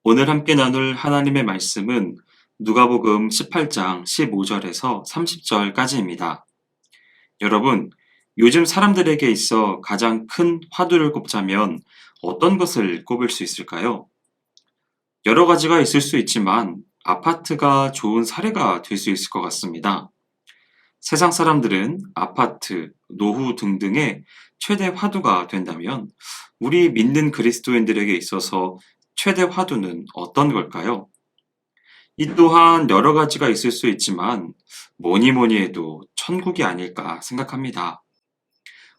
오늘 함께 나눌 하나님의 말씀은 누가복음 18장 15절에서 30절까지입니다. 여러분, 요즘 사람들에게 있어 가장 큰 화두를 꼽자면 어떤 것을 꼽을 수 있을까요? 여러 가지가 있을 수 있지만 아파트가 좋은 사례가 될 수 있을 것 같습니다. 세상 사람들은 아파트, 노후 등등의 최대 화두가 된다면 우리 믿는 그리스도인들에게 있어서 최대 화두는 어떤 걸까요? 이 또한 여러 가지가 있을 수 있지만 뭐니 뭐니 해도 천국이 아닐까 생각합니다.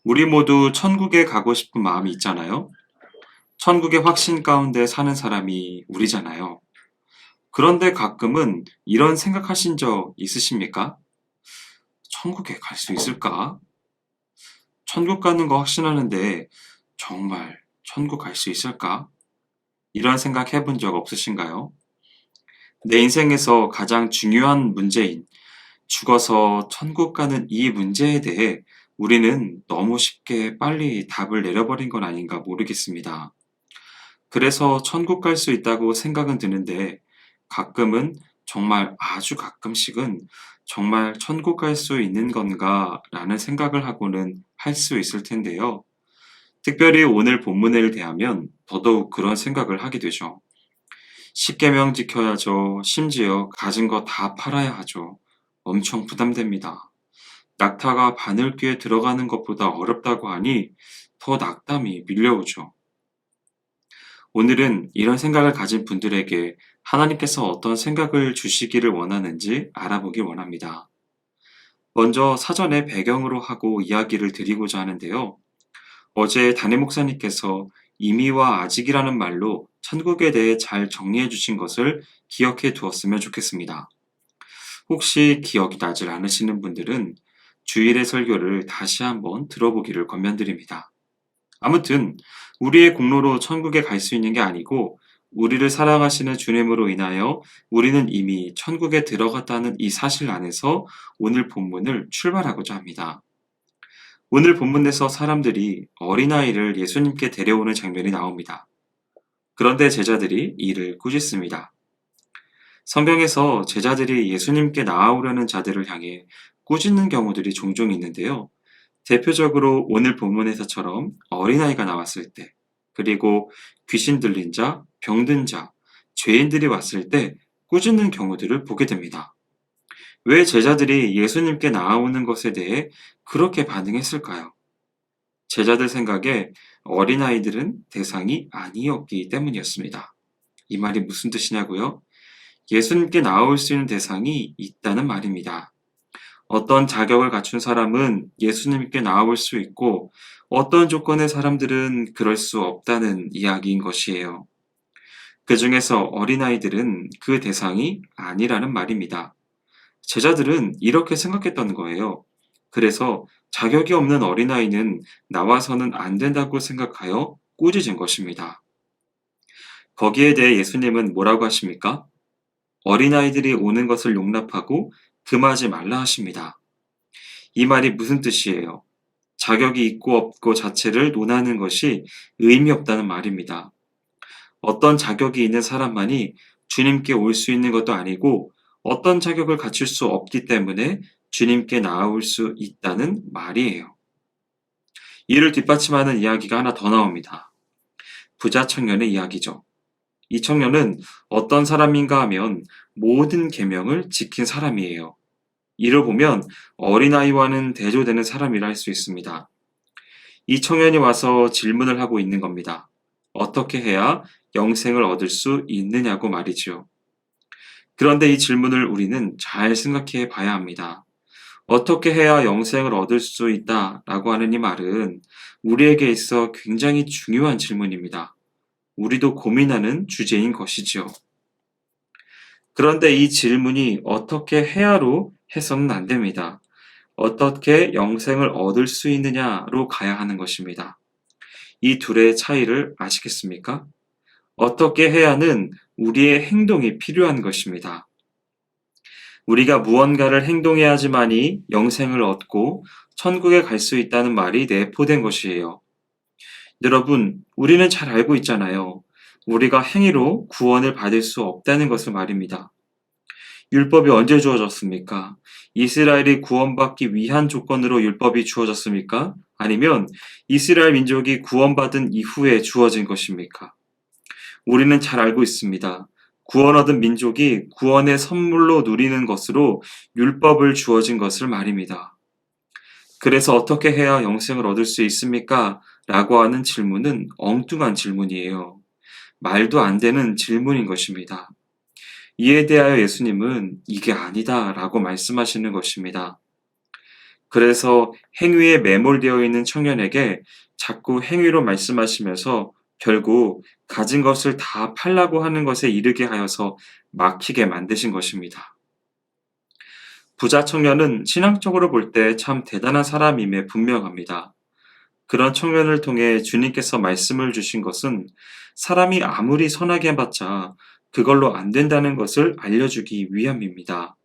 우리 모두 천국에 가고 싶은 마음이 있잖아요. 천국의 확신 가운데 사는 사람이 우리잖아요. 그런데 가끔은 이런 생각하신 적 있으십니까? 천국에 갈 수 있을까? 천국 가는 거 확신하는데 정말 천국 갈 수 있을까? 이런 생각 해본 적 없으신가요? 내 인생에서 가장 중요한 문제인 죽어서 천국 가는 이 문제에 대해 우리는 너무 쉽게 빨리 답을 내려버린 건 아닌가 모르겠습니다. 그래서 천국 갈 수 있다고 생각은 드는데 가끔은 정말 아주 가끔씩은 정말 천국 갈 수 있는 건가 라는 생각을 하고는 할 수 있을 텐데요. 특별히 오늘 본문을 대하면 더더욱 그런 생각을 하게 되죠. 십계명 지켜야죠. 심지어 가진 거 다 팔아야 하죠. 엄청 부담됩니다. 낙타가 바늘귀에 들어가는 것보다 어렵다고 하니 더 낙담이 밀려오죠. 오늘은 이런 생각을 가진 분들에게 하나님께서 어떤 생각을 주시기를 원하는지 알아보기 원합니다. 먼저 사전에 배경으로 하고 이야기를 드리고자 하는데요. 어제 담임 목사님께서 이미와 아직이라는 말로 천국에 대해 잘 정리해 주신 것을 기억해 두었으면 좋겠습니다. 혹시 기억이 나질 않으시는 분들은 주일의 설교를 다시 한번 들어보기를 권면드립니다. 아무튼 우리의 공로로 천국에 갈 수 있는 게 아니고 우리를 사랑하시는 주님으로 인하여 우리는 이미 천국에 들어갔다는 이 사실 안에서 오늘 본문을 출발하고자 합니다. 오늘 본문에서 사람들이 어린아이를 예수님께 데려오는 장면이 나옵니다. 그런데 제자들이 이를 꾸짖습니다. 성경에서 제자들이 예수님께 나아오려는 자들을 향해 꾸짖는 경우들이 종종 있는데요. 대표적으로 오늘 본문에서처럼 어린아이가 나왔을 때, 그리고 귀신 들린 자, 병든 자, 죄인들이 왔을 때 꾸짖는 경우들을 보게 됩니다. 왜 제자들이 예수님께 나아오는 것에 대해 그렇게 반응했을까요? 제자들 생각에 어린아이들은 대상이 아니었기 때문이었습니다. 이 말이 무슨 뜻이냐고요? 예수님께 나아올 수 있는 대상이 있다는 말입니다. 어떤 자격을 갖춘 사람은 예수님께 나아올 수 있고 어떤 조건의 사람들은 그럴 수 없다는 이야기인 것이에요. 그 중에서 어린아이들은 그 대상이 아니라는 말입니다. 제자들은 이렇게 생각했던 거예요. 그래서 자격이 없는 어린아이는 나와서는 안 된다고 생각하여 꾸짖은 것입니다. 거기에 대해 예수님은 뭐라고 하십니까? 어린아이들이 오는 것을 용납하고 금하지 말라 하십니다. 이 말이 무슨 뜻이에요? 자격이 있고 없고 자체를 논하는 것이 의미 없다는 말입니다. 어떤 자격이 있는 사람만이 주님께 올 수 있는 것도 아니고 어떤 자격을 갖출 수 없기 때문에 주님께 나아올 수 있다는 말이에요. 이를 뒷받침하는 이야기가 하나 더 나옵니다. 부자 청년의 이야기죠. 이 청년은 어떤 사람인가 하면 모든 계명을 지킨 사람이에요. 이를 보면 어린아이와는 대조되는 사람이라 할 수 있습니다. 이 청년이 와서 질문을 하고 있는 겁니다. 어떻게 해야 영생을 얻을 수 있느냐고 말이죠. 그런데 이 질문을 우리는 잘 생각해 봐야 합니다. 어떻게 해야 영생을 얻을 수 있다라고 하는 이 말은 우리에게 있어 굉장히 중요한 질문입니다. 우리도 고민하는 주제인 것이지요. 그런데 이 질문이 어떻게 해야로 해서는 안 됩니다. 어떻게 영생을 얻을 수 있느냐로 가야 하는 것입니다. 이 둘의 차이를 아시겠습니까? 어떻게 해야는 우리의 행동이 필요한 것입니다. 우리가 무언가를 행동해야지만이 영생을 얻고 천국에 갈 수 있다는 말이 내포된 것이에요. 여러분, 우리는 잘 알고 있잖아요. 우리가 행위로 구원을 받을 수 없다는 것을 말입니다. 율법이 언제 주어졌습니까? 이스라엘이 구원받기 위한 조건으로 율법이 주어졌습니까? 아니면 이스라엘 민족이 구원받은 이후에 주어진 것입니까? 우리는 잘 알고 있습니다. 구원 얻은 민족이 구원의 선물로 누리는 것으로 율법을 주어진 것을 말입니다. 그래서 어떻게 해야 영생을 얻을 수 있습니까? 라고 하는 질문은 엉뚱한 질문이에요. 말도 안 되는 질문인 것입니다. 이에 대하여 예수님은 이게 아니다 라고 말씀하시는 것입니다. 그래서 행위에 매몰되어 있는 청년에게 자꾸 행위로 말씀하시면서 결국 가진 것을 다 팔라고 하는 것에 이르게 하여서 막히게 만드신 것입니다. 부자 청년은 신앙적으로 볼 때 참 대단한 사람임에 분명합니다. 그런 청년을 통해 주님께서 말씀을 주신 것은 사람이 아무리 선하게 해봤자 그걸로 안 된다는 것을 알려주기 위함입니다.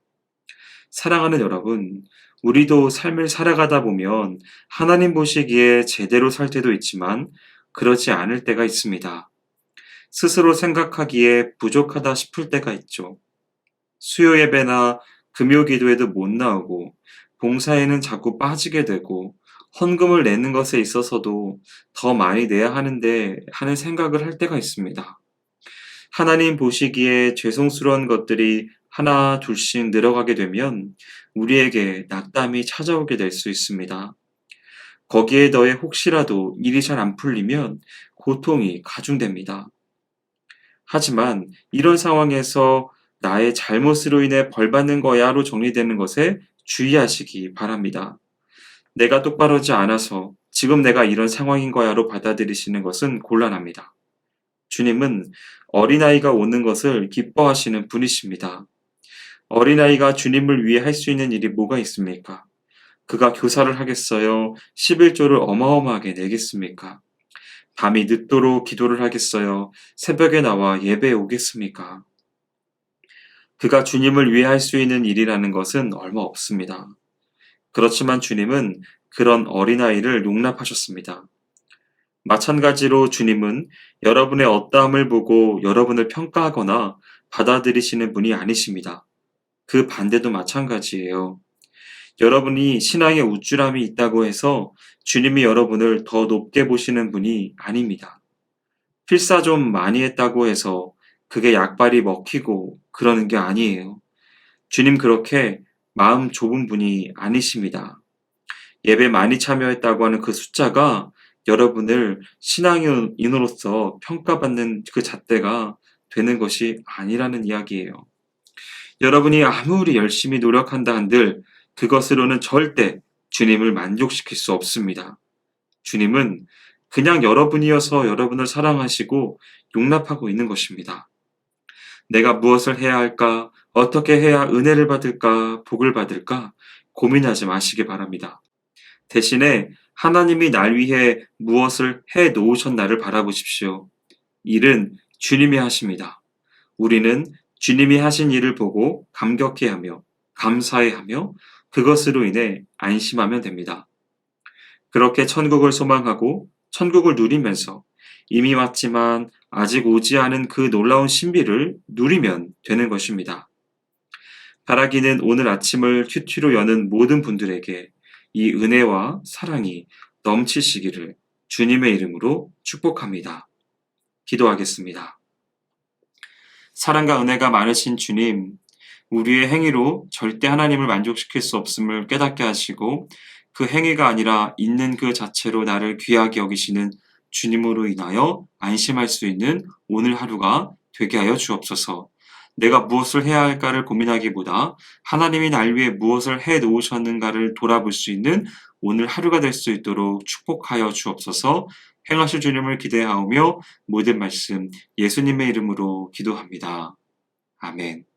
사랑하는 여러분, 우리도 삶을 살아가다 보면 하나님 보시기에 제대로 살 때도 있지만 그렇지 않을 때가 있습니다. 스스로 생각하기에 부족하다 싶을 때가 있죠. 수요 예배나 금요 기도에도 못 나오고 봉사에는 자꾸 빠지게 되고 헌금을 내는 것에 있어서도 더 많이 내야 하는데 하는 생각을 할 때가 있습니다. 하나님 보시기에 죄송스러운 것들이 하나 둘씩 늘어가게 되면 우리에게 낙담이 찾아오게 될 수 있습니다. 거기에 더해 혹시라도 일이 잘 안 풀리면 고통이 가중됩니다. 하지만 이런 상황에서 나의 잘못으로 인해 벌 받는 거야로 정리되는 것에 주의하시기 바랍니다. 내가 똑바르지 않아서 지금 내가 이런 상황인 거야로 받아들이시는 것은 곤란합니다. 주님은 어린아이가 오는 것을 기뻐하시는 분이십니다. 어린아이가 주님을 위해 할 수 있는 일이 뭐가 있습니까? 그가 교사를 하겠어요? 11조를 어마어마하게 내겠습니까? 밤이 늦도록 기도를 하겠어요? 새벽에 나와 예배에 오겠습니까? 그가 주님을 위해 할 수 있는 일이라는 것은 얼마 없습니다. 그렇지만 주님은 그런 어린아이를 용납하셨습니다. 마찬가지로 주님은 여러분의 어떠함을 보고 여러분을 평가하거나 받아들이시는 분이 아니십니다. 그 반대도 마찬가지예요. 여러분이 신앙의 우쭐함이 있다고 해서 주님이 여러분을 더 높게 보시는 분이 아닙니다. 필사 좀 많이 했다고 해서 그게 약발이 먹히고 그러는 게 아니에요. 주님 그렇게 마음 좁은 분이 아니십니다. 예배 많이 참여했다고 하는 그 숫자가 여러분을 신앙인으로서 평가받는 그 잣대가 되는 것이 아니라는 이야기예요. 여러분이 아무리 열심히 노력한다 한들 그것으로는 절대 주님을 만족시킬 수 없습니다. 주님은 그냥 여러분이어서 여러분을 사랑하시고 용납하고 있는 것입니다. 내가 무엇을 해야 할까? 어떻게 해야 은혜를 받을까? 복을 받을까? 고민하지 마시기 바랍니다. 대신에 하나님이 날 위해 무엇을 해 놓으셨나를 바라보십시오. 일은 주님이 하십니다. 우리는 주님이 하신 일을 보고 감격해하며 감사해하며 그것으로 인해 안심하면 됩니다. 그렇게 천국을 소망하고 천국을 누리면서 이미 왔지만 아직 오지 않은 그 놀라운 신비를 누리면 되는 것입니다. 바라기는 오늘 아침을 큐티로 여는 모든 분들에게 이 은혜와 사랑이 넘치시기를 주님의 이름으로 축복합니다. 기도하겠습니다. 사랑과 은혜가 많으신 주님, 우리의 행위로 절대 하나님을 만족시킬 수 없음을 깨닫게 하시고 그 행위가 아니라 있는 그 자체로 나를 귀하게 여기시는 주님으로 인하여 안심할 수 있는 오늘 하루가 되게 하여 주옵소서. 내가 무엇을 해야 할까를 고민하기보다 하나님이 날 위해 무엇을 해 놓으셨는가를 돌아볼 수 있는 오늘 하루가 될 수 있도록 축복하여 주옵소서. 행하실 주님을 기대하오며 모든 말씀 예수님의 이름으로 기도합니다. 아멘.